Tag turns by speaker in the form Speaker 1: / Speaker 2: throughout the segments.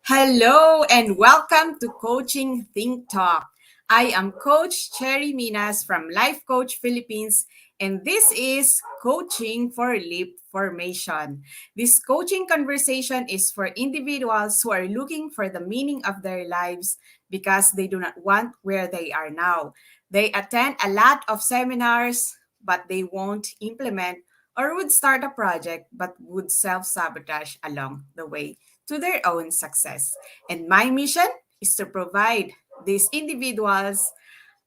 Speaker 1: Hello and welcome to Coaching Think Talk. I am Coach Cherry Minas from Life Coach Philippines, and this is Coaching for Leapformation. This coaching conversation is for individuals who are looking for the meaning of their lives because they do not want where they are now. They attend a lot of seminars, but they won't implement or would start a project but would self-sabotage along the way to their own success. And my mission is to provide these individuals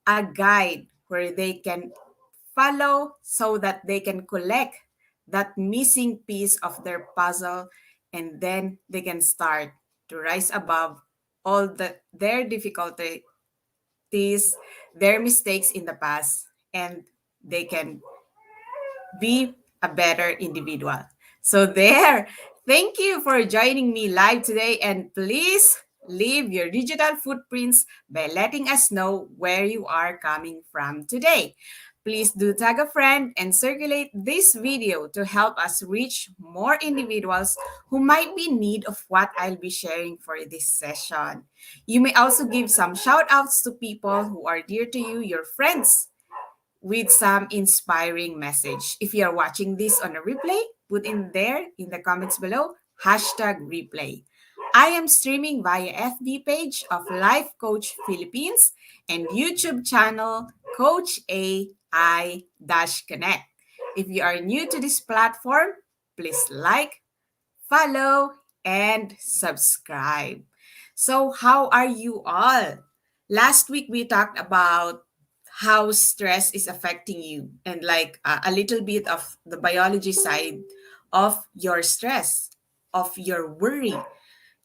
Speaker 1: a guide where they can follow so that they can collect that missing piece of their puzzle, and then they can start to rise above their difficulties, their mistakes in the past, and they can be a better individual. So there, thank you for joining me live today, and please leave your digital footprints by letting us know where you are coming from today. Please do tag a friend and circulate this video to help us reach more individuals who might be in need of what I'll be sharing for this session. You may also give some shout outs to people who are dear to you, your friends, with some inspiring message. If you are watching this on a replay, put in there in the comments below #replay. I am streaming via FB page of Life Coach Philippines and YouTube channel Coach AI-Connect. If you are new to this platform, please like, follow, and subscribe. So, how are you all? Last week we talked about how stress is affecting you and like a little bit of the biology side of your stress, of your worry.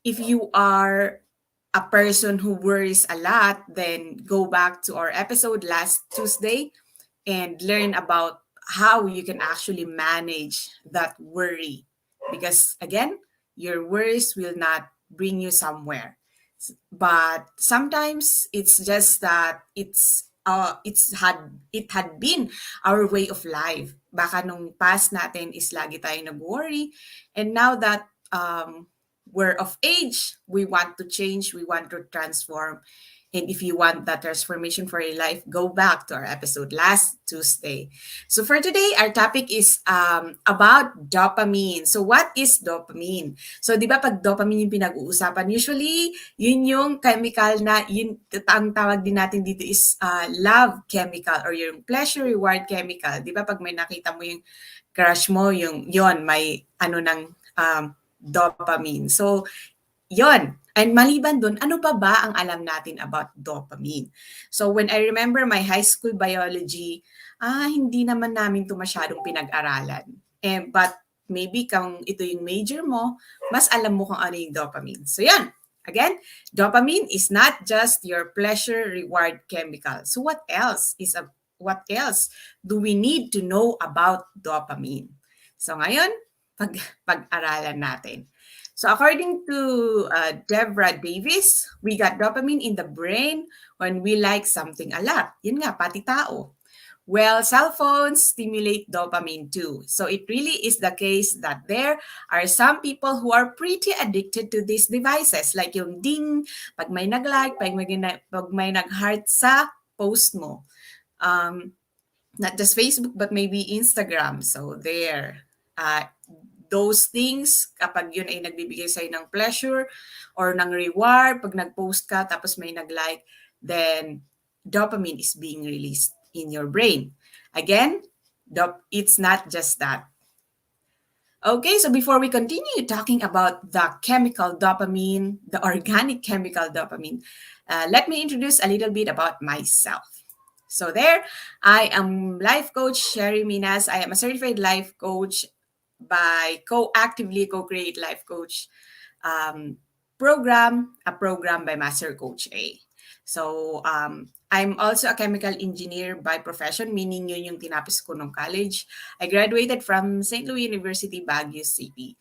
Speaker 1: If you are a person who worries a lot, then go back to our episode last Tuesday and learn about how you can actually manage that worry. Because again, your worries will not bring you somewhere. But sometimes it's just that it had been our way of life. Baka nung past natin is lagi tayo nag-worry, and now that we're of age, we want to change, we want to transform. And if you want that transformation for your life, go back to our episode last Tuesday. So for today, our topic is about dopamine. So what is dopamine? So di ba pag dopamine yung pinag-uusapan, usually yun yung chemical na, yun, ang tawag din natin dito is love chemical or yung pleasure reward chemical. Di ba pag may nakita mo yung crush mo, yung yon may ano ng dopamine. So yon. And maliban dun, ano pa ba ang alam natin about dopamine? So when I remember my high school biology, hindi naman namin ito masyadong pinag-aralan. But maybe kung ito yung major mo, mas alam mo kung ano yung dopamine. So yan. Again, dopamine is not just your pleasure reward chemical. So what else do we need to know about dopamine? So ngayon, pag-aralan natin. So according to Deborah Davis, we got dopamine in the brain when we like something a lot. Yun nga, pati tao. Well, cell phones stimulate dopamine too. So it really is the case that there are some people who are pretty addicted to these devices. Like yung ding, pag may nag-like, pag may nag-heart sa post mo. Not just Facebook, but maybe Instagram. So there. Those things, kapag yun ay nagbibigay sa'yo ng pleasure or ng reward, pag nag-post ka tapos may nag-like, then dopamine is being released in your brain. Again, it's not just that. Okay, so before we continue talking about the chemical dopamine, the organic chemical dopamine, let me introduce a little bit about myself. So there, I am life coach Cherry Minas. I am a certified life coach by Actively Co-Create Life Coach program, a program by Master Coach A. So, I'm also a chemical engineer by profession, meaning yun yung tinapos ko nung college. I graduated from St. Louis University, Baguio City.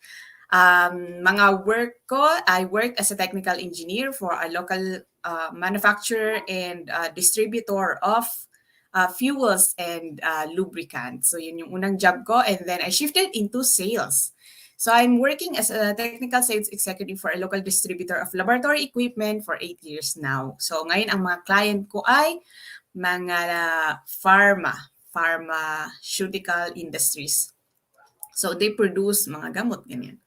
Speaker 1: Mga work ko, I work as a technical engineer for a local manufacturer and distributor of fuels and lubricants. So yun yung unang job ko, and then I shifted into sales. So I'm working as a technical sales executive for a local distributor of laboratory equipment for 8 years now. So ngayon ang mga client ko ay mga pharmaceutical industries. So they produce mga gamot, ganyan.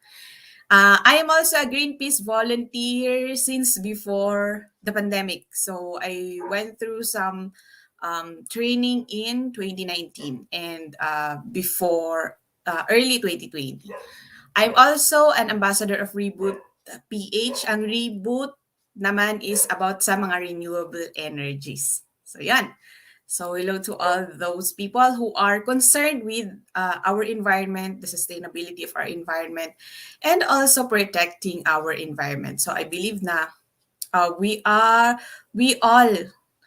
Speaker 1: I am also a Greenpeace volunteer since before the pandemic. So I went through some training in 2019 and before early 2020. I'm also an ambassador of Reboot PH. Ang Reboot naman is about sa mga renewable energies. So yan. So hello to all those people who are concerned with our environment, the sustainability of our environment, and also protecting our environment. So I believe na we all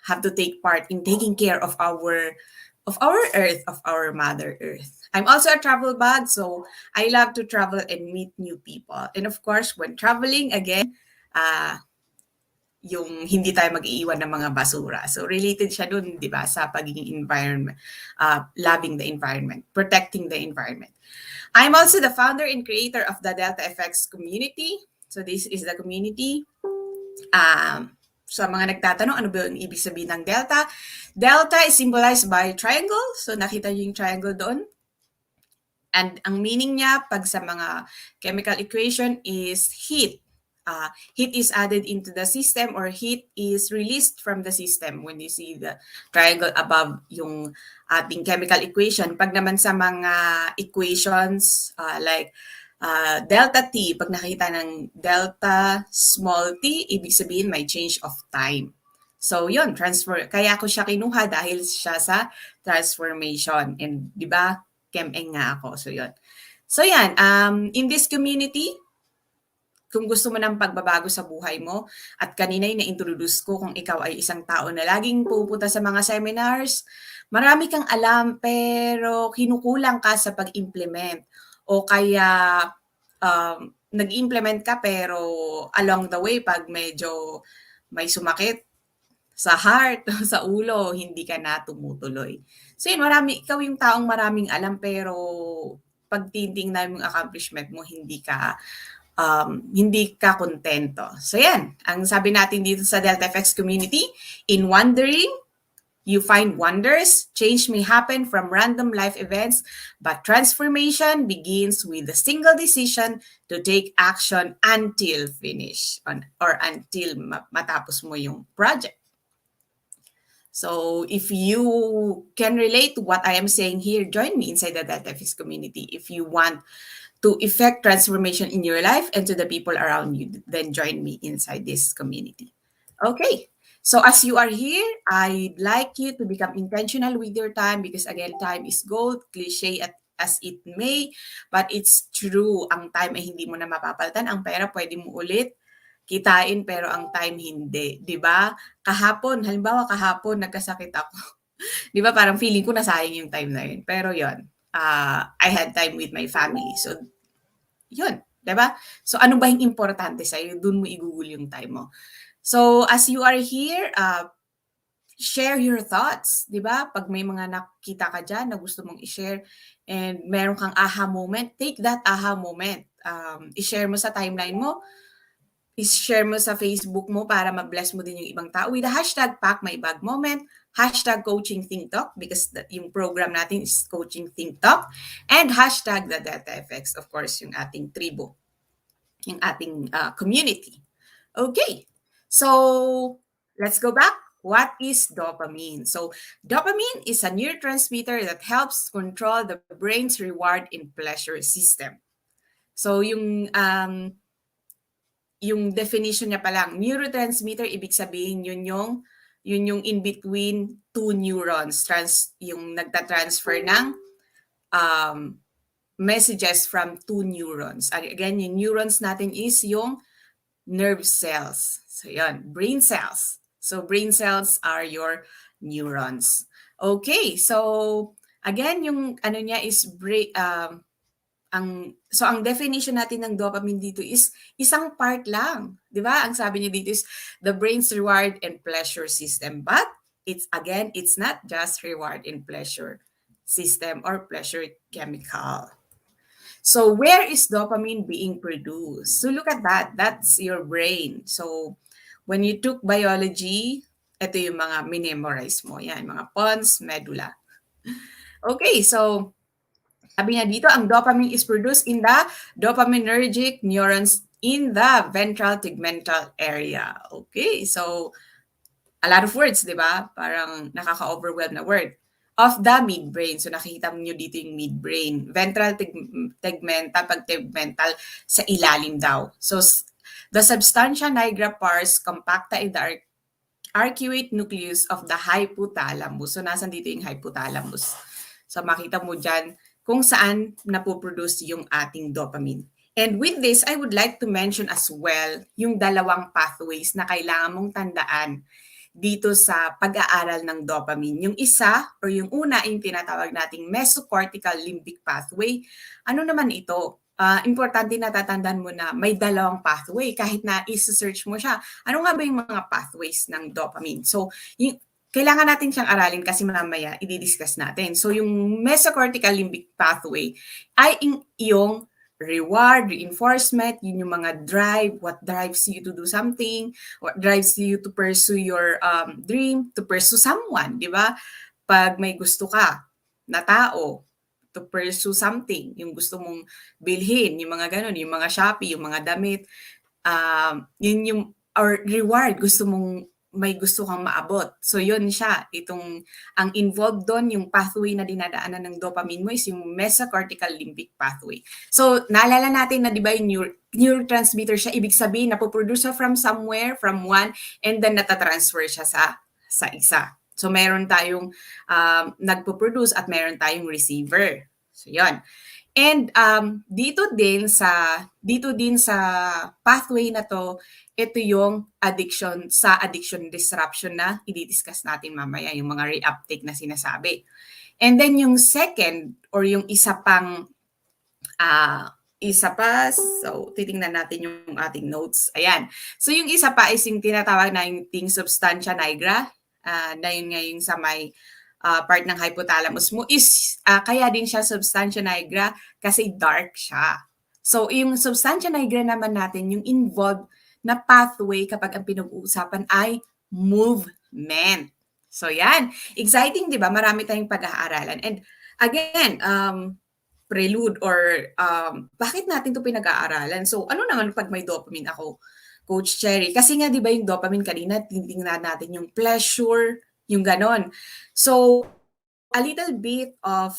Speaker 1: have to take part in taking care of our earth, of our mother earth. I'm also a travel bug, so I love to travel and meet new people. And of course, when traveling again, yung hindi tayo mag-iiwan ng mga basura. So related siya dun, di ba, sa pagiging environment, loving the environment, protecting the environment. I'm also the founder and creator of the Delta FX community. So this is the community. Sa mga nagtatanong, ano ba yung ibig sabihin ng Delta? Delta is symbolized by triangle. So nakita niyo yung triangle doon. And ang meaning niya pag sa mga chemical equation is heat. Heat is added into the system or heat is released from the system when you see the triangle above yung ating chemical equation. Pag naman sa mga equations like delta T, pag nakita ng delta small t, ibig sabihin may change of time. So yun, kaya ko siya kinuha dahil siya sa transformation. And di ba, chem-eng nga ako. So yun. So yan, in this community, kung gusto mo ng pagbabago sa buhay mo, at kanina yung na-introduce ko kung ikaw ay isang tao na laging pupunta sa mga seminars, marami kang alam pero kinukulang ka sa pag-implement. O kaya nag-implement ka pero along the way pag medyo may sumakit sa heart, sa ulo, hindi ka na tumutuloy. So yun, ikaw yung taong maraming alam pero pag titingnan mo yung accomplishment mo, hindi ka kontento. So yan, ang sabi natin dito sa Delta FX community, in wondering, you find wonders. Change may happen from random life events, but transformation begins with a single decision to take action until finish or until matapos mo yung project. So if you can relate to what I am saying here, join me inside the Delta FX community. If you want to effect transformation in your life and to the people around you, then join me inside this community. Okay, so as you are here, I'd like you to become intentional with your time because again, time is gold, cliche as it may, but it's true. Ang time ay hindi mo na mapapalitan. Ang pera pwede mo ulit kitain pero ang time hindi, 'di ba? Halimbawa kahapon nagkasakit ako. 'Di ba parang feeling ko nasayang yung time na yun. Pero 'yon, I had time with my family. So, yun, diba? So, ano ba yung importante sa'yo? Doon mo igugol yung time mo. So, as you are here, share your thoughts, diba? Pag may mga nakita ka dyan na gusto mong i-share and meron kang aha moment, take that aha moment. I-share mo sa timeline mo, i-share mo sa Facebook mo para mag-bless mo din yung ibang tao with the hashtag #MyBagMoment, hashtag Coaching Think Talk because yung program natin is Coaching Think Talk, and hashtag the Delta FX, of course, yung ating tribo, yung ating community. Okay, so let's go back. What is dopamine? So dopamine is a neurotransmitter that helps control the brain's reward and pleasure system. So yung definition niya pa lang, neurotransmitter, ibig sabihin yun yung in between two neurons, yung nagta-transfer ng messages from two neurons. Again, yung neurons natin is yung nerve cells. So yun, brain cells. So brain cells are your neurons. Okay, so again, yung ano niya is ang definition natin ng dopamine dito is isang part lang, 'di ba? Ang sabi niya dito is the brain's reward and pleasure system. But it's not just reward and pleasure system or pleasure chemical. So where is dopamine being produced? So look at that. That's your brain. So when you took biology, ito yung mga minemorize mo. Yan, mga pons, medulla. Okay, so sabi nga dito, ang dopamine is produced in the dopaminergic neurons in the ventral tegmental area. Okay, so a lot of words, di ba? Parang nakaka-overwhelm na word. Of the midbrain. So nakikita nyo dito yung midbrain. Ventral tegmental, pag tegmental, sa ilalim daw. So the substantia nigra pars compacta in the arcuate nucleus of the hypothalamus. So nasan dito yung hypothalamus? So makita mo dyan kung saan napoproduce yung ating dopamine. And with this, I would like to mention as well yung dalawang pathways na kailangan mong tandaan dito sa pag-aaral ng dopamine. Yung isa or yung una yung tinatawag nating mesocortical limbic pathway. Ano naman ito? Importante na tatandaan mo na may dalawang pathway kahit na i-search mo siya. Ano nga ba yung mga pathways ng dopamine? So, kailangan natin siyang aralin kasi mamaya i-discuss natin. So, yung mesocortical limbic pathway ay yung reward, reinforcement, yun yung mga drive, what drives you to do something, what drives you to pursue your dream, to pursue someone, di ba? Pag may gusto ka na tao, to pursue something, yung gusto mong bilhin, yung mga ganun, yung mga Shopee, yung mga damit, yun yung, or reward, may gusto kang maabot. So yun siya, ang involved doon, yung pathway na dinadaanan ng dopamine mo is yung mesocortical limbic pathway. So naalala natin na di ba yung neurotransmitter siya, ibig sabihin napoproduce siya from somewhere, from one, and then natatransfer siya sa isa. So meron tayong nagpo-produce at meron tayong receiver. So yun. And dito din sa pathway na to, ito yung addiction disruption na i-discuss natin mamaya, yung mga reuptake na sinasabi. And then yung second or yung isa pa, so titingnan natin yung ating notes. Ayan. So yung isa pa is yung tinatawag na yung substantia nigra, na yun nga yung sa may part ng hypothalamus mo is kaya din siya substantia nigra kasi dark siya. So yung substantia nigra naman natin, yung involved na pathway kapag ang pinag-uusapan ay movement. So yan, exciting 'di ba? Marami tayong pag-aaralan. And again, prelude or bakit natin 'to pinag-aaralan? So ano naman pag may dopamine ako, Coach Cherry? Kasi nga 'di ba yung dopamine kanina, titingnan natin yung pleasure, yung ganon. So a little bit of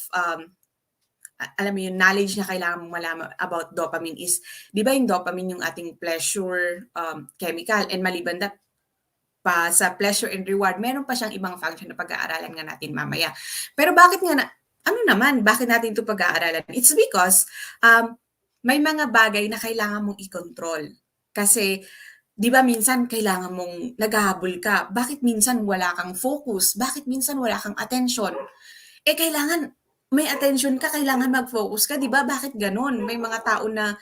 Speaker 1: alam mo yung knowledge na kailangan mong malaman about dopamine is, di ba yung dopamine yung ating pleasure chemical, and maliban na pa sa pleasure and reward, meron pa siyang ibang function na pag-aaralan nga natin mamaya. Pero bakit bakit natin ito pag-aaralan? It's because may mga bagay na kailangan mong i-control. Kasi, di ba minsan kailangan mong naghahabol ka? Bakit minsan wala kang focus? Bakit minsan wala kang attention? Kailangan may attention ka, kailangan mag-focus ka, di ba? Bakit ganon? May mga tao na,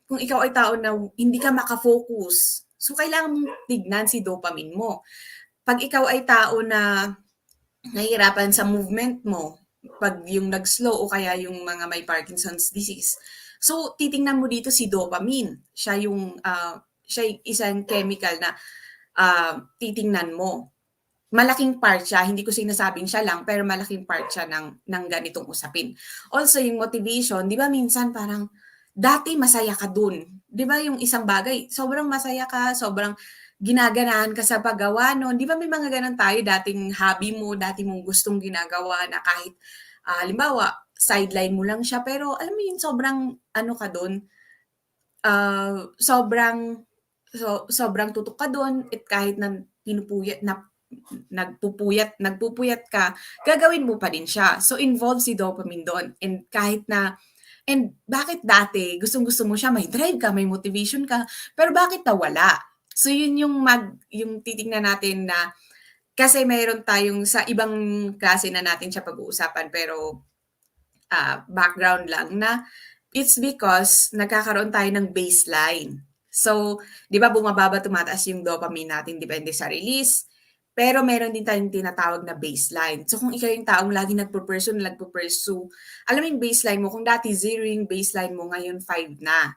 Speaker 1: kung ikaw ay tao na hindi ka makafocus, so kailangan mong tignan si dopamine mo. Pag ikaw ay tao na nahihirapan sa movement mo, pag yung nag-slow o kaya yung mga may Parkinson's disease, so titingnan mo dito si dopamine. Siya isang chemical na titingnan mo. Malaking part siya, hindi ko sinasabing siya lang, pero malaking part siya ng ganitong usapin. Also, yung motivation, di ba minsan parang, dati masaya ka dun. Di ba yung isang bagay, sobrang masaya ka, sobrang ginaganahan ka sa paggawa nun. Di ba may mga ganun tayo, dating hobby mo, dati mong gustong ginagawa na kahit, halimbawa, sideline mo lang siya, pero alam mo yun, sobrang ano ka dun, sobrang tutok ka dun, at kahit na nagpupuyat ka, gagawin mo pa din siya. So, involved si dopamine doon. And bakit dati, gustong-gusto mo siya, may drive ka, may motivation ka, pero bakit nawala? So, yun yung titingnan natin na, kasi mayroon tayong sa ibang klase na natin siya pag-uusapan, pero background lang na, it's because nagkakaroon tayo ng baseline. So, di ba bumababa, tumataas yung dopamine natin, depende sa release. Pero meron din tayong tinatawag na baseline. So kung ikaw yung taong laging nagpo-pursue, alam mo yung baseline mo, kung dati 0 yung baseline mo, ngayon 5 na.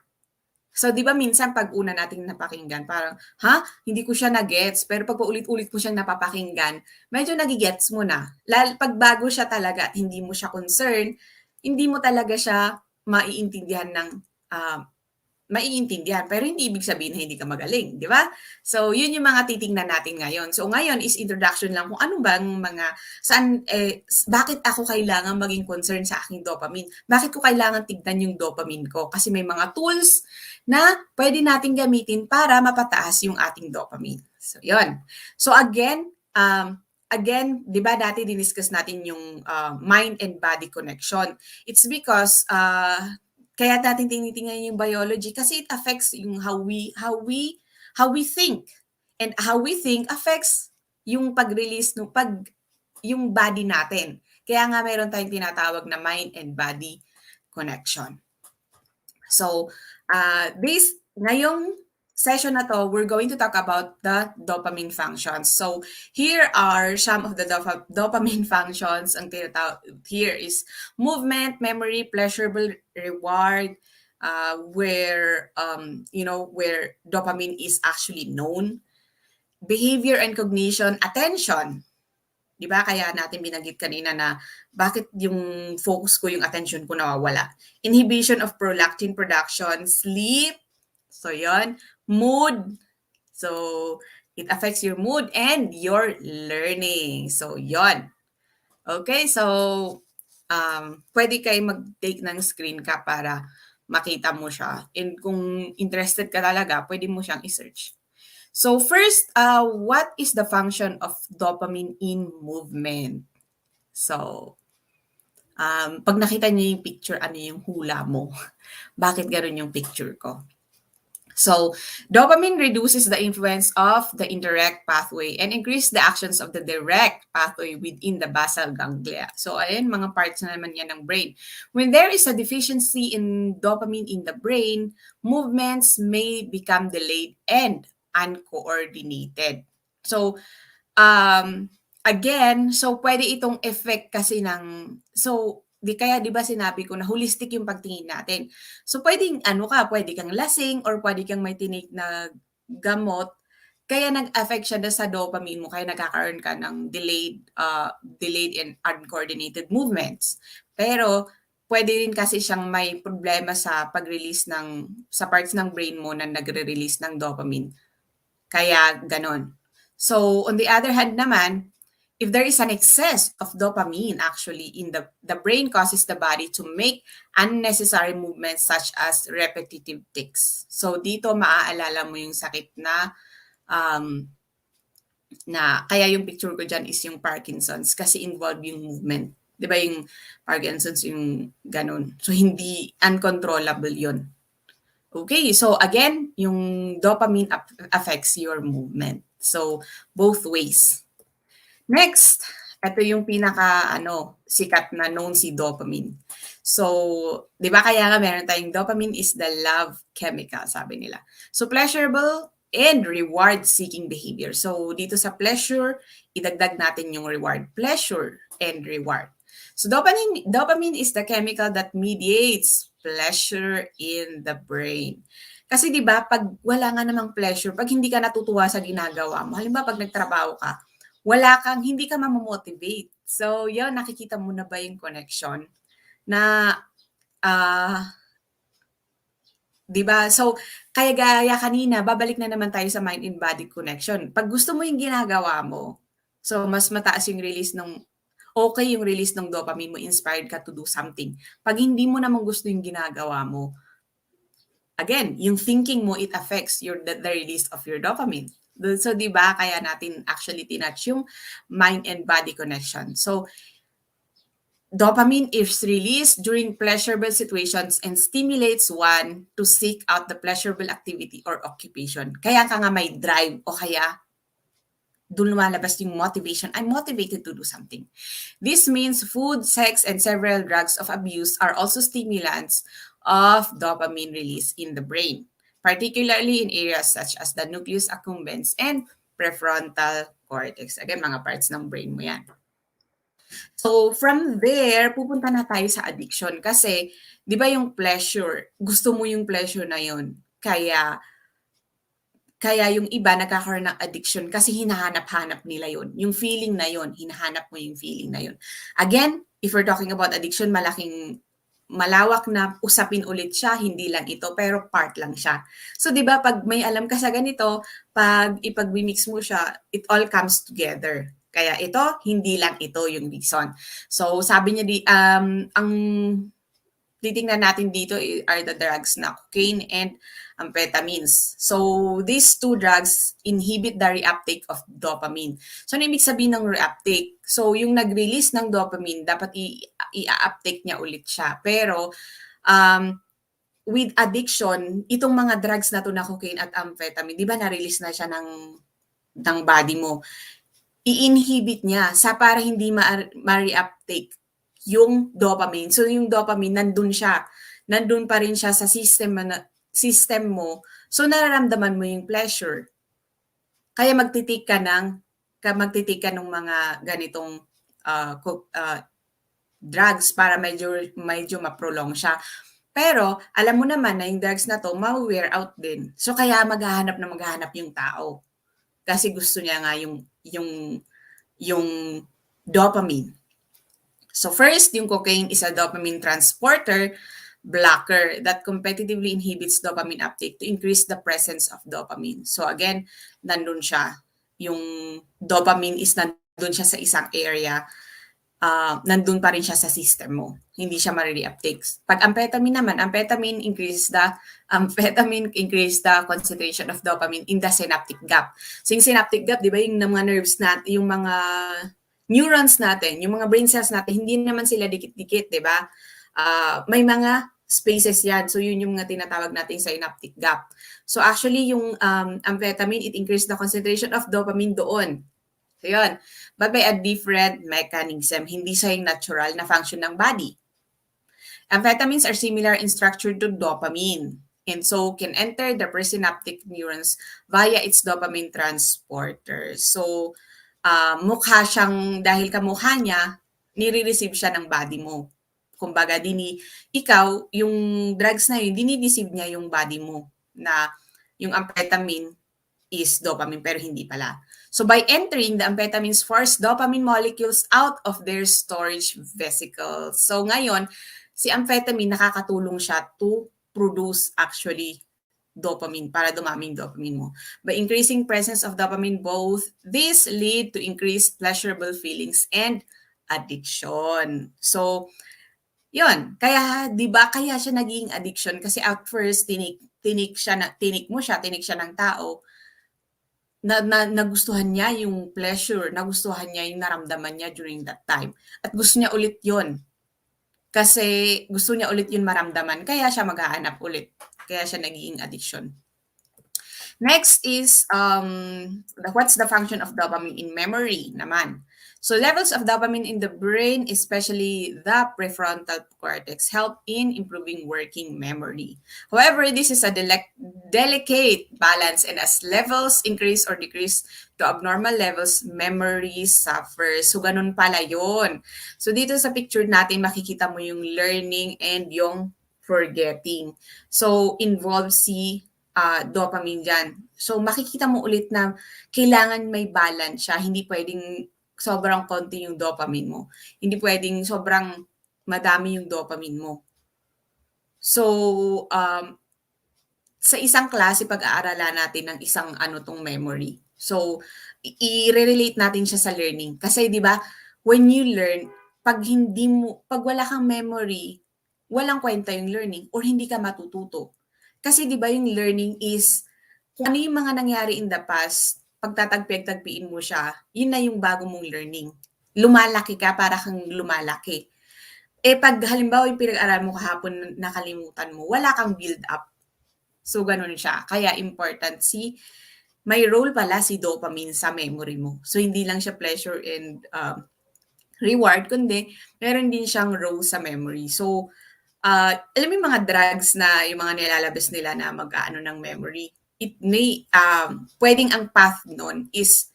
Speaker 1: So 'di ba minsan 'pag una nating napakinggan parang, "Ha? Hindi ko siya na-gets." Pero 'pag paulit-ulit mo siyang napapakinggan, medyo nage-gets mo na. 'Pag bago siya talaga at hindi mo siya concern, hindi mo talaga siya maiintindihan ng, ah, maiintindihan. Pero hindi ibig sabihin na hindi ka magaling, 'di ba? So, yun yung mga titingnan natin ngayon. So, ngayon is introduction lang kung ano bang mga bakit ako kailangan maging concern sa aking dopamine? Bakit ko kailangan tignan yung dopamine ko? Kasi may mga tools na pwede nating gamitin para mapataas yung ating dopamine. So, yun. So, again, 'di ba dati diniscuss natin yung mind and body connection. It's because kaya natin tinitingnan yung biology kasi it affects yung how we think. And how we think affects yung pag-release no yung body natin. Kaya nga meron tayong tinatawag na mind and body connection. So, ngayong session na to, we're going to talk about the dopamine functions. So, here are some of the dopamine functions. Ang tinatawag here is movement, memory, pleasurable reward, where dopamine is actually known, behavior and cognition, attention. 'Di ba kaya natin binanggit kanina na bakit yung focus ko, yung attention ko nawawala. Inhibition of prolactin production, sleep, so yon, mood, so it affects your mood and your learning. So yon. Okay, so pwede kayo mag-take ng screen cap para makita mo siya. And kung interested ka talaga, pwede mo siyang i-search. So first, what is the function of dopamine in movement? So, pag nakita niyo yung picture, ano yung hula mo? Bakit gano'n yung picture ko? So, dopamine reduces the influence of the indirect pathway and increase the actions of the direct pathway within the basal ganglia. So, ayan, mga parts na naman yan ng brain. When there is a deficiency in dopamine in the brain, movements may become delayed and uncoordinated. So, again, so pwede itong effect kasi kaya 'di ba sinabi ko na holistic yung pagtingin natin. So pwedeng pwede kang lasing or pwede kang may tinik na gamot kaya nag-affect siya sa dopamine mo kaya nagkakaroon ka ng delayed and uncoordinated movements. Pero pwede rin kasi siyang may problema sa pag-release sa parts ng brain mo na nagre-release ng dopamine. Kaya ganon. So on the other hand naman, if there is an excess of dopamine actually in the brain causes the body to make unnecessary movements such as repetitive tics. So dito maaalala mo yung sakit na kaya yung picture ko dyan is yung Parkinson's kasi involved yung movement. 'Di ba yung Parkinson's yung ganun. So hindi uncontrollable yun. Okay, so again, yung dopamine affects your movement. So both ways. Next, ito yung sikat na known si dopamine. So, 'di ba kaya nga meron tayong dopamine is the love chemical, sabi nila. So, pleasurable and reward-seeking behavior. So, dito sa pleasure, idagdag natin yung reward. Pleasure and reward. So, dopamine is the chemical that mediates pleasure in the brain. Kasi 'di ba, pag wala nga namang pleasure, pag hindi ka natutuwa sa ginagawa mo, halimbawa pag nagtrabaho ka, hindi ka mamomotivate. So, yun, nakikita mo na ba yung connection? Na, 'di ba? So, kaya gaya kanina, babalik na naman tayo sa mind and body connection. Pag gusto mo yung ginagawa mo, so mas mataas yung yung release ng dopamine mo, inspired ka to do something. Pag hindi mo naman gusto yung ginagawa mo, again, yung thinking mo, it affects the release of your dopamine. So, di ba, kaya natin actually tinatch yung mind and body connection. So, dopamine is released during pleasurable situations and stimulates one to seek out the pleasurable activity or occupation. Kaya ka nga may drive o kaya doon lumalabas yung motivation. I'm motivated to do something. This means food, sex, and several drugs of abuse are also stimulants of dopamine release in the brain, particularly in areas such as the nucleus accumbens and prefrontal cortex. Again, mga parts ng brain mo yan. So, from there, pupunta na tayo sa addiction. Kasi, di ba yung pleasure, gusto mo yung pleasure na yun. Kaya yung iba nagkakaroon ng addiction kasi hinahanap-hanap nila yun. Yung feeling na yun, hinahanap mo yung feeling na yun. Again, if we're talking about addiction, malawak na usapin ulit siya, hindi lang ito, pero part lang siya. So, di ba, pag may alam ka sa ganito, pag ipag-mix mo siya, it all comes together. Kaya ito, hindi lang ito yung reason. So, sabi niya, ang titingnan natin dito are the drugs na cocaine and amphetamines. So, these two drugs inhibit the reuptake of dopamine. So, ano ibig sabihin ng reuptake? So, yung nag-release ng dopamine, dapat i-uptake niya ulit siya. Pero, with addiction, itong mga drugs na to na cocaine at amphetamine, di ba na-release na siya ng body mo? I-inhibit niya para hindi ma-reuptake yung dopamine. So, yung dopamine, nandun siya. Nandun pa rin siya sa system mo. So, nararamdaman mo yung pleasure. Kaya magtitik ka ng mga ganitong drugs para medyo ma-prolong siya. Pero, alam mo naman na yung drugs na to, ma-wear out din. So, kaya maghahanap yung tao. Kasi gusto niya nga yung dopamine. So first, yung cocaine is a dopamine transporter blocker that competitively inhibits dopamine uptake to increase the presence of dopamine. So again, nandun siya. Yung dopamine is nandun siya sa isang area, nandun pa rin siya sa system mo. Hindi siya ma-reuptake. Pag amphetamine increases the concentration of dopamine in the synaptic gap. So yung synaptic gap, di ba, yung mga nerves natin, yung mga neurons natin, yung mga brain cells natin, hindi naman sila dikit-dikit, di ba? May mga spaces yan. So, yun yung mga tinatawag natin sa synaptic gap. So, actually, yung amphetamine, it increases the concentration of dopamine doon. So, yun. But by a different mechanism, hindi siya yung natural na function ng body. Amphetamines are similar in structure to dopamine and so can enter the presynaptic neurons via its dopamine transporter. So, mukha siyang, dahil kamukha niya, nire-receive siya ng body mo. Kumbaga, ikaw, yung drugs na yun, dinideceive niya yung body mo na yung amphetamine is dopamine, pero hindi pala. So by entering, the amphetamines force dopamine molecules out of their storage vesicles. So ngayon, si amphetamine, nakakatulong siya to produce actually dopamine para dumami yung dopamine mo. By increasing presence of dopamine, both these lead to increased pleasurable feelings and addiction. So, yun. Kaya, di ba, kaya siya naging addiction kasi at first, tinik siya ng tao, nagustuhan niya yung pleasure, nagustuhan niya yung naramdaman niya during that time. At gusto niya ulit yun. Kasi gusto niya ulit yun maramdaman, kaya siya maghahanap ulit. Kaya siya naging addiction. Next is what's the function of dopamine in memory naman. So levels of dopamine in the brain, especially the prefrontal cortex, help in improving working memory. However, this is a delicate balance, and as levels increase or decrease to abnormal levels, memory suffers. So ganun pala yun. So dito sa picture natin, makikita mo yung learning and yung forgetting. So involves si dopamine dyan. So, makikita mo ulit na kailangan may balance siya. Hindi pwedeng sobrang konti yung dopamine mo. Hindi pwedeng sobrang madami yung dopamine mo. So, sa isang klase, pag-aaralan natin ng isang tong memory. So, i-relate natin siya sa learning. Kasi, di ba, when you learn, pag wala kang memory, walang kwenta yung learning or hindi ka matututo. Kasi, di ba, yung learning is kung ano yung mga nangyari in the past, pagtatagpi-tagpiin mo siya, yun na yung bago mong learning. Lumalaki ka para kang lumalaki. Pag halimbawa yung pinag-aral mo kahapon, nakalimutan mo, wala kang build-up. So, ganun siya. Kaya important may role pala si dopamine sa memory mo. So, hindi lang siya pleasure and reward, kundi meron din siyang role sa memory. So, alam mo yung mga drugs na yung mga nilalabas nila na mag-aano ng memory. it may, pwedeng ang path nun is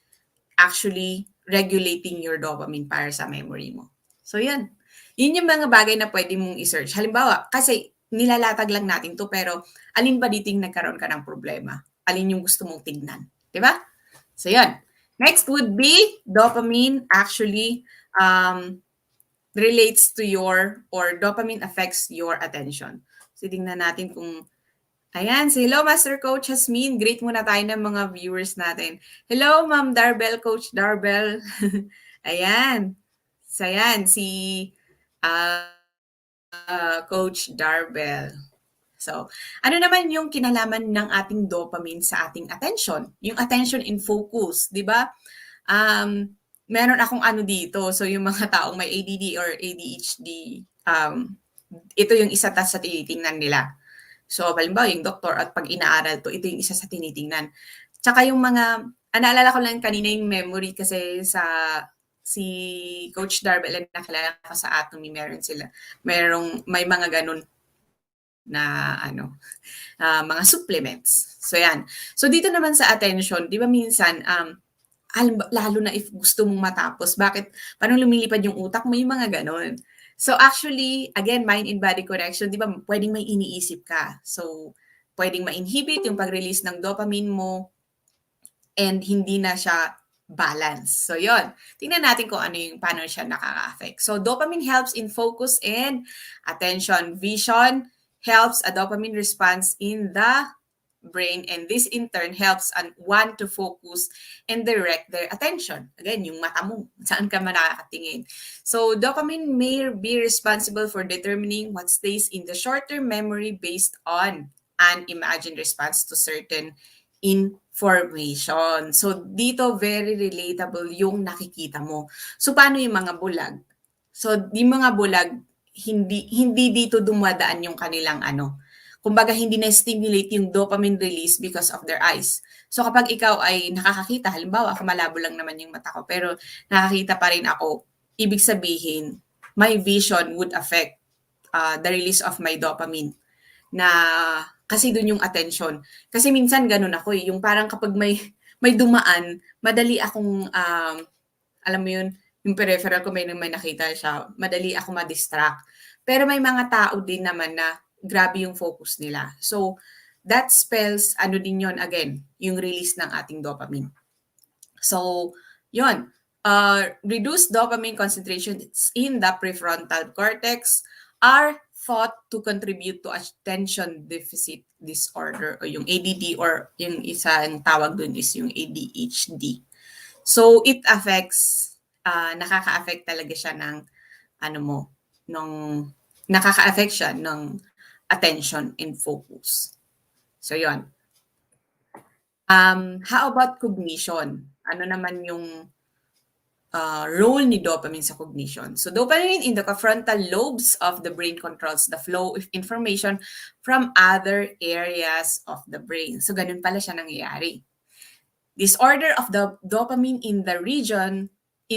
Speaker 1: actually regulating your dopamine para sa memory mo. So, yan. Yun yung mga bagay na pwede mong i-search. Halimbawa, kasi nilalatag lang natin to, pero alin ba dito yung nagkaroon ka ng problema? Alin yung gusto mong tignan? Diba? So, yan. Next would be dopamine actually relates to your, or dopamine affects your attention. So, tingnan natin kung, ayan, si hello Master Coach Jasmine, greet muna tayo ng mga viewers natin. Hello Ma'am Darbel, Coach Darbel. Ayan. So, ayan, si Coach Darbel. So, ano naman yung kinalaman ng ating dopamine sa ating attention? Yung attention in focus, di ba? Meron akong ano dito. So, yung mga taong may ADD or ADHD, ito yung isa sa tinitingnan nila. So, halimbawa, yung doktor at pag inaaral to, ito yung isa sa tinitingnan. Tsaka yung mga, naalala ko lang kanina yung memory kasi si Coach Darbel and nakilala ko sa Atomy, may mga ganun na mga supplements. So, yan. So, dito naman sa attention, di ba minsan, lalo na if gusto mong matapos, paano lumilipad yung utak mo, yung mga ganon. So, actually, again, mind and body connection, di ba, pwedeng may iniisip ka. So, pwedeng ma-inhibit yung pag-release ng dopamine mo and hindi na siya balance. So, yon. Tingnan natin kung paano siya nakaka-affect. So, dopamine helps in focus and attention. Vision helps a dopamine response in the brain, and this in turn helps one to focus and direct their attention. Again, yung mata mo, saan ka man nakakatingin. So, dopamine may be responsible for determining what stays in the short-term memory based on an imagined response to certain information. So, dito very relatable yung nakikita mo. So, paano yung mga bulag? So, yung mga bulag, hindi dito dumadaan yung kanilang kumbaga hindi na-stimulate yung dopamine release because of their eyes. So kapag ikaw ay nakakakita, halimbawa ako malabo lang naman yung mata ko, pero nakakita pa rin ako, ibig sabihin, my vision would affect the release of my dopamine. Na kasi dun yung attention. Kasi minsan ganun ako yung parang kapag may dumaan, madali akong, alam mo yun, yung peripheral ko may nakita siya, madali ako ma-distract. Pero may mga tao din naman na grabe yung focus nila. So, that spells, din yon again, yung release ng ating dopamine. So, yon. Reduced dopamine concentrations in the prefrontal cortex are thought to contribute to attention deficit disorder o yung ADD, or yung isang tawag dun is yung ADHD. So, it affects, nakaka-affect talaga siya ng, nakaka-affect siya ng attention and focus. So, yon. How about cognition? Ano naman yung role ni dopamine sa cognition? So, dopamine in the frontal lobes of the brain controls the flow of information from other areas of the brain. So, ganun pala siya nangyayari. Disorder of the dopamine in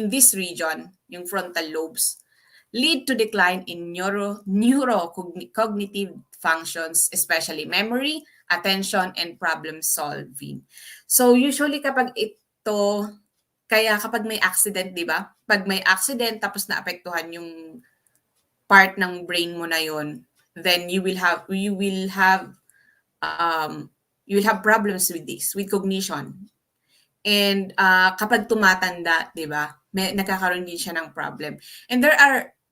Speaker 1: this region, yung frontal lobes, lead to decline in neurocognitive functions, especially memory, attention, and problem solving. So usually kapag kapag may accident, di ba? Pag may accident tapos naapektuhan yung part ng brain mo na yon, then you will have problems with this, with cognition. And kapag tumatanda, di ba, nagkakaroon din siya ng problem. And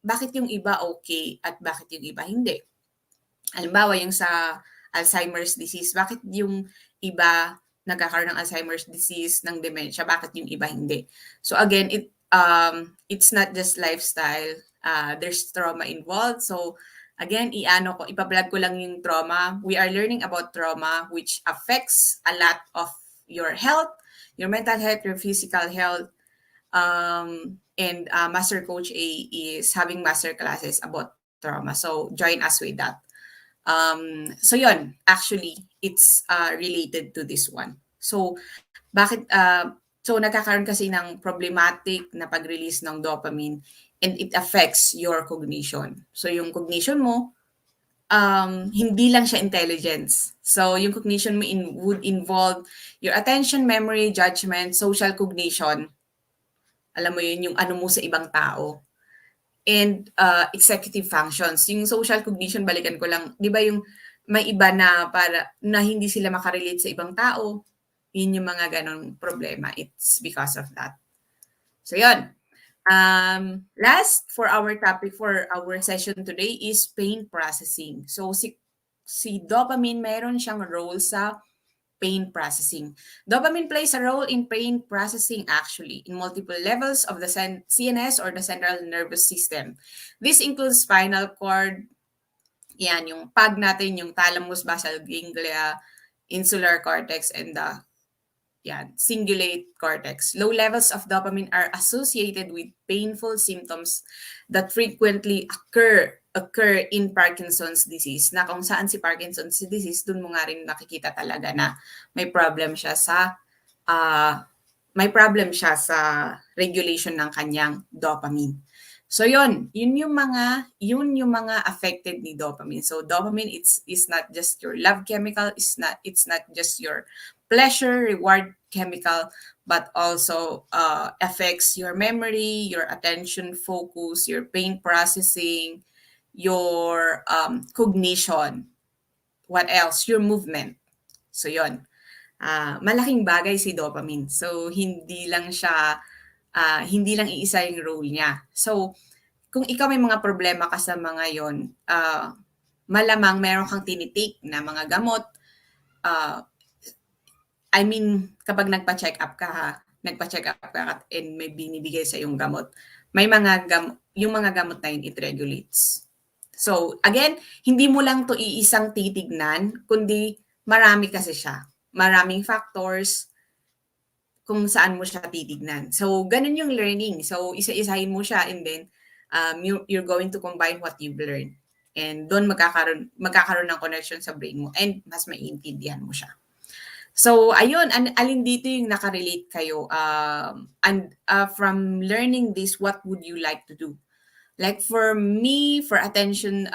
Speaker 1: bakit yung iba okay at bakit yung iba hindi? Halimbawa, yung sa Alzheimer's disease, bakit yung iba nagkakaroon ng Alzheimer's disease, ng dementia, bakit yung iba hindi? So again, it's not just lifestyle. There's trauma involved. So again, ipa-vlog ko lang yung trauma. We are learning about trauma, which affects a lot of your health, your mental health, your physical health. And Master Coach A is having master classes about trauma. So join us with that. So yon, actually, it's related to this one. So, so nagkakaroon kasi ng problematic na pag-release ng dopamine and it affects your cognition. So yung cognition mo, hindi lang siya intelligence. So, yung cognition mo would involve your attention, memory, judgment, social cognition. Alam mo yun, yung ano mo sa ibang tao. And executive functions. Yung social cognition, balikan ko lang, di ba yung may iba na para na hindi sila makarelate sa ibang tao, yun yung mga ganong problema. It's because of that. So, yun. Last for our topic for our session today is pain processing. So, si dopamine, meron siyang role sa pain processing. Dopamine plays a role in pain processing actually in multiple levels of the CNS or the central nervous system. This includes spinal cord, yan, yung PAG natin, yung thalamus, basal ganglia, insular cortex, and the cingulate cortex. Low levels of dopamine are associated with painful symptoms that frequently occur in Parkinson's disease. Na kung saan si Parkinson's disease, dun mo nga rin nakikita talaga na may problem siya sa uh, regulation ng kanyang dopamine. So yun yung mga affected ni dopamine. So dopamine is not just your love chemical, it's not just your pleasure reward chemical, but also affects your memory, your attention focus, your pain processing, your cognition. What else? Your movement. So yun. Malaking bagay si dopamine. So hindi lang iisa yung role niya. So kung ikaw may mga problema ka sa mga yon, malamang meron kang tinitake na mga gamot. I mean, kapag nagpa-check up ka and may binibigay sa yung gamot, may yung mga gamot na yun, it regulates. So, again, hindi mo lang to iisang titignan, kundi marami kasi siya. Maraming factors kung saan mo siya titignan. So, ganun yung learning. So, isa-isahin mo siya and then you're going to combine what you've learned. And doon magkakaroon ng connection sa brain mo and mas maiintindihan mo siya. So, ayun, alin dito yung nakarelate kayo? And from learning this, what would you like to do? Like for me, for attention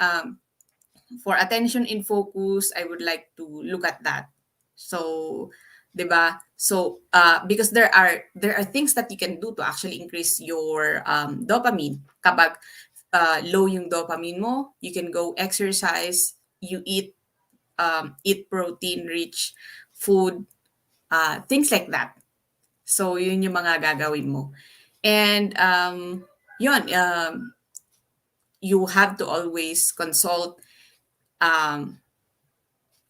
Speaker 1: in focus, I would like to look at that. So, 'di ba? So, because there are things that you can do to actually increase your dopamine. Kapag low yung dopamine mo, you can go exercise, you eat protein-rich food, things like that. So, yun yung mga gagawin mo. And, you have to always consult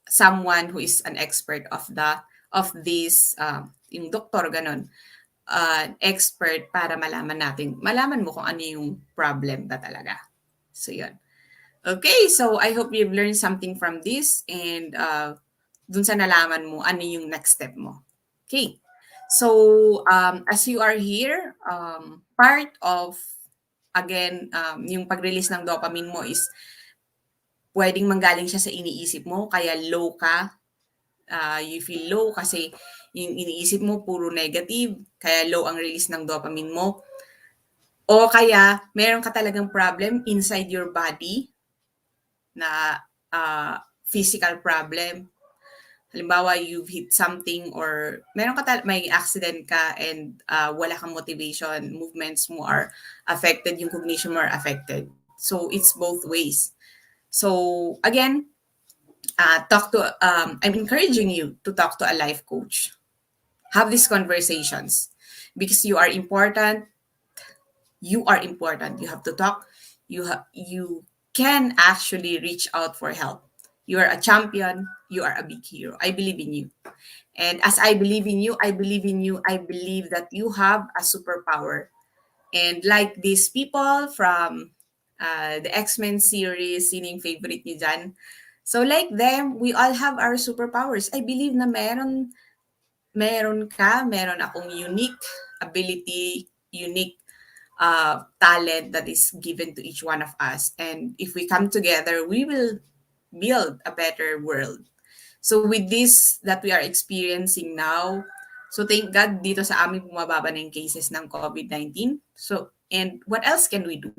Speaker 1: someone who is an expert of this, yung doktor, ganun, expert para malaman mo kung ano yung problem ba talaga. So, yun. Okay, so I hope you've learned something from this and dun sa nalaman mo, ano yung next step mo. Okay, so as you are here, part of, again, yung pag-release ng dopamine mo is pwedeng manggaling siya sa iniisip mo, kaya low ka, you feel low kasi yung iniisip mo puro negative, kaya low ang release ng dopamine mo. O kaya meron ka talagang problem inside your body na physical problem. Halimbawa, you've hit something or may accident ka and wala kang motivation, movements mo are affected, yung cognition mo are affected. So, it's both ways. So, again, I'm encouraging you to talk to a life coach. Have these conversations because you are important. You are important. You have to talk. You can actually reach out for help. You are a champion. You are a big hero. I believe in you. And as I believe in you, I believe that you have a superpower. And like these people from the X-Men series, sining favorite niyo dyan. So like them, we all have our superpowers. I believe na meron akong unique ability, unique talent that is given to each one of us. And if we come together, we will build a better world. So with this that we are experiencing now, so thank God dito sa amin bumababa na yung cases ng COVID-19. So, and what else can we do?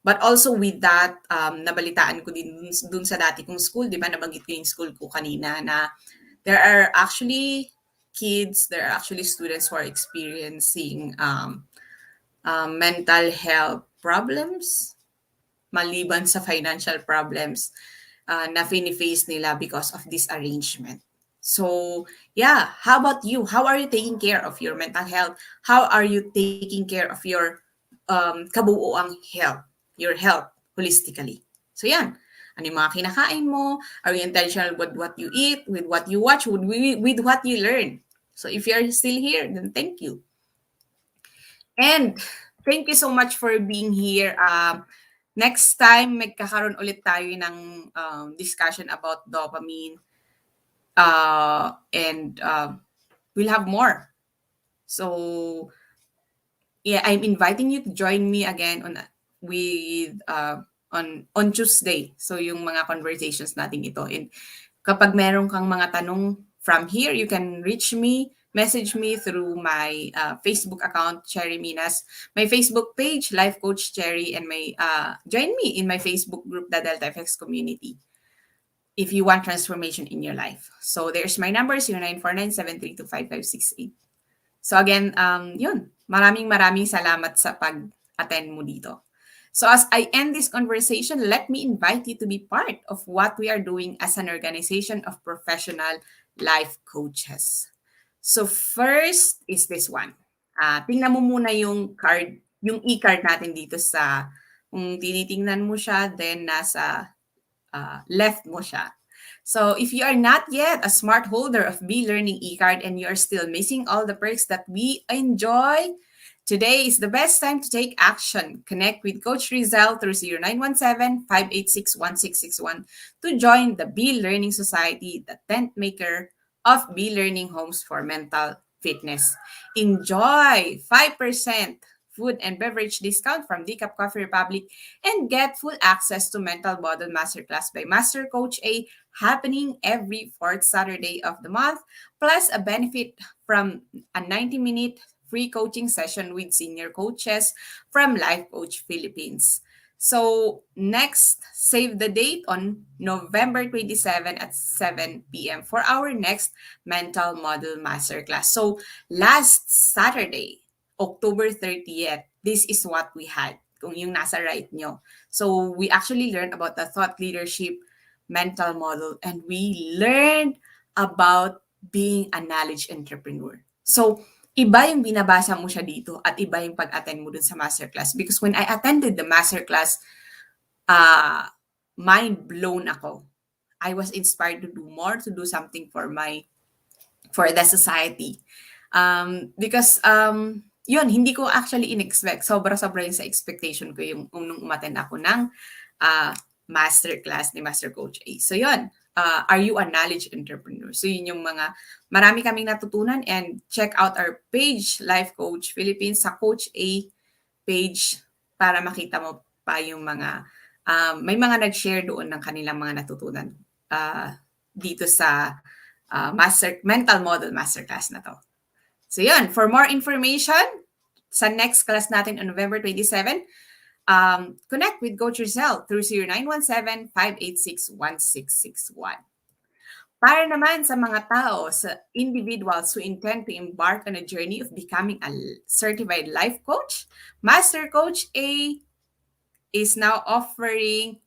Speaker 1: But also with that, nabalitaan ko din dun sa dati kong school, di ba, nabanggit ko yung school ko kanina na there are actually kids, there are actually students who are experiencing mental health problems maliban sa financial problems na fini-face nila because of this arrangement. So, yeah, how about you? How are you taking care of your mental health? How are you taking care of your kabuuang health, your health holistically? So, yan. Ano yung mga kinakain mo? Are you intentional with what you eat, with what you watch, with what you learn? So, if you're still here, then thank you. And thank you so much for being here. Next time, magkakaroon ulit tayo ng discussion about dopamine. And we'll have more. So, yeah, I'm inviting you to join me again on Tuesday. So, yung mga conversations natin ito. And kapag meron kang mga tanong from here, you can message me through my Facebook account, Cherry Minas, my Facebook page, Life Coach Cherry, and join me in my Facebook group, the Delta FX Community, if you want transformation in your life. So there's my number, 0949-732-5568. So again, yun, maraming salamat sa pag-attend mo dito. So as I end this conversation, let me invite you to be part of what we are doing as an organization of professional life coaches. So first is this one. Tingnan mo muna yung card, yung e-card natin dito kung tinitingnan mo siya, then nasa left mo siya. So if you are not yet a smart holder of B-Learning e-card and you are still missing all the perks that we enjoy, today is the best time to take action. Connect with Coach Rizal through 0917-586-1661 to join the B-Learning Society, the tent maker of B-Learning Homes for Mental Fitness. Enjoy 5% food and beverage discount from Decaf Coffee Republic and get full access to Mental Model Masterclass by Master Coach A happening every fourth Saturday of the month, plus a benefit from a 90-minute free coaching session with senior coaches from Life Coach Philippines. So next, save the date on November 27 at 7 p.m. for our next Mental Model Masterclass. So last Saturday, October 30th, this is what we had, kung yung nasa right nyo. So we actually learned about the thought leadership mental model and we learned about being a knowledge entrepreneur. So iba yung binabasa mo siya dito at iba yung pag-attend mo dun sa masterclass. Because when I attended the masterclass, mind blown ako. I was inspired to do more, to do something for the society. Because yun, hindi ko actually in-expect. Sobra-sobra yung sa expectation ko yung nung umattend ako ng masterclass ni Master Coach A. So yun, are you a knowledge entrepreneur? So yun yung marami kaming natutunan, and check out our page, Life Coach Philippines, sa Coach A page para makita mo pa yung may mga nag-share doon ng kanilang mga natutunan dito sa Mental Model Masterclass na to. So yun, for more information, sa next class natin on November 27, connect with Coach Rizal through 0917-586-1661. Para naman sa mga tao, sa individuals who intend to embark on a journey of becoming a certified life coach, Master Coach A is now offering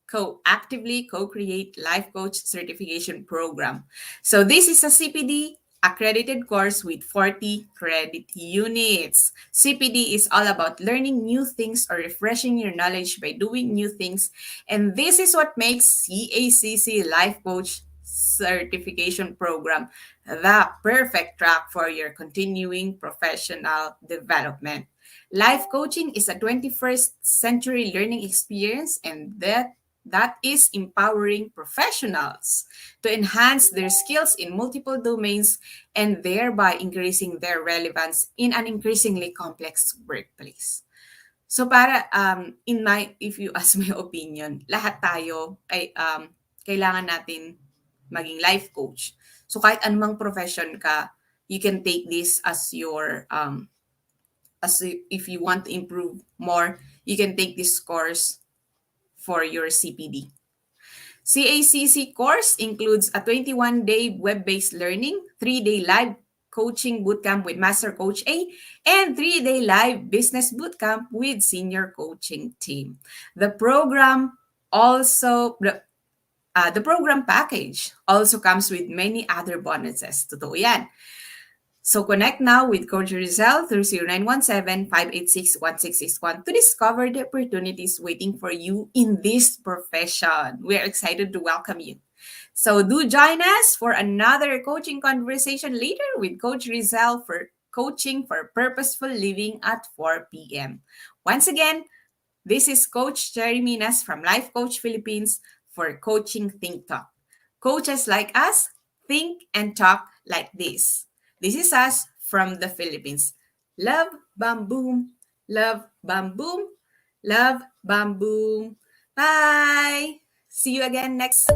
Speaker 1: actively co-create life coach certification program. So this is a CPD accredited course with 40 credit units. CPD is all about learning new things or refreshing your knowledge by doing new things. And this is what makes CACC Life Coach Certification Program the perfect track for your continuing professional development. Life coaching is a 21st century learning experience, and that is empowering professionals to enhance their skills in multiple domains and thereby increasing their relevance in an increasingly complex workplace. So para if you ask my opinion, lahat tayo ay kailangan natin maging life coach. So kahit anumang profession ka, you can take this as your if you want to improve more, you can take this course for your CPD. CACC course includes a 21-day web-based learning, 3-day live coaching bootcamp with Master Coach A, and 3-day live business bootcamp with senior coaching team. The program also the program package also comes with many other bonuses. Totoo yan. So connect now with Coach Rizal through 0917-586-1661 to discover the opportunities waiting for you in this profession. We're excited to welcome you. So do join us for another coaching conversation later with Coach Rizal for coaching for purposeful living at 4 p.m. Once again, this is Coach Jerry Minas from Life Coach Philippines for Coaching Think Talk. Coaches like us think and talk like this. This is us from the Philippines. Love, bam, boom. Love, bam, boom. Love, bam, boom. Bye. See you again next.